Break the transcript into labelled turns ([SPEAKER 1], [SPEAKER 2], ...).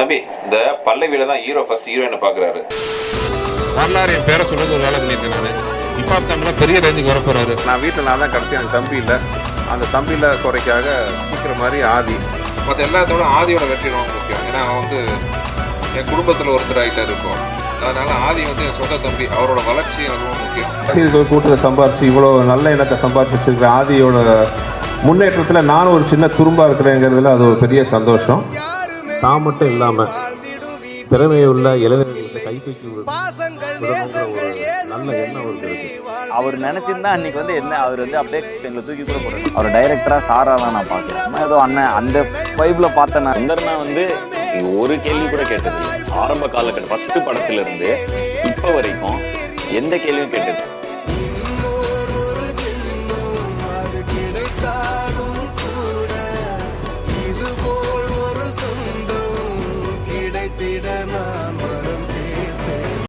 [SPEAKER 1] தம்பி இந்த பல்லவியில தான் ஹீரோ ஃபர்ஸ்ட் ஹீரோயினை பாக்குறாரு.
[SPEAKER 2] வரலாறு என் பேரை சொல்றது ஒரு வேலை பண்ணியிருக்கேன். நான் இப்போ தமிழ பெரிய ரேஞ்சுக்கு வர போறாரு.
[SPEAKER 3] நான் வீட்டில் நான் தான் கடைசி அந்த தம்பி இல்லை, அந்த தம்பியில் குறைக்காக சீக்கிர மாதிரி ஆதி
[SPEAKER 2] மற்ற எல்லாத்தோட ஆதியோட வெற்றி ரொம்ப முக்கியம். ஏன்னா அவன் என் குடும்பத்தில் ஒருத்தர் ஆகிட்டா இருக்கும். அதனால ஆதி என் சொந்த தம்பி, அவரோட வளர்ச்சி ரொம்ப முக்கியம்.
[SPEAKER 3] ரசிகர்கள் கூட்டத்தை சம்பாரிச்சு இவ்வளோ நல்ல எண்ணத்தை சம்பாரிச்சிருக்கிற ஆதியோட முன்னேற்றத்தில் நானும் ஒரு சின்ன துரும்பா இருக்கிறேங்கிறதுல அது ஒரு பெரிய சந்தோஷம்.
[SPEAKER 4] தான் மட்டும் இல்லாமல் திறமையுள்ள இளைஞர்களுக்கு கை தூக்கி நல்ல எண்ணம் இருக்கு.
[SPEAKER 5] அவர் நினைச்சிருந்தா அன்னைக்கு என்ன அவர் அப்படியே எங்களை தூக்கி கூட போடுறாரு. அவர் டைரக்டரா சாராலாம் நான் பார்க்கிறேன். ஏதோ அண்ணன் அந்த வைப்ல பார்த்தேன். நான் ஒரு கேள்வி கூட கேட்டது ஆரம்ப காலகட்டம் ஃபர்ஸ்ட் படத்துல இருந்து இப்ப வரைக்கும் எந்த கேள்வியும் கேட்டது
[SPEAKER 6] கிடைத்திட நான்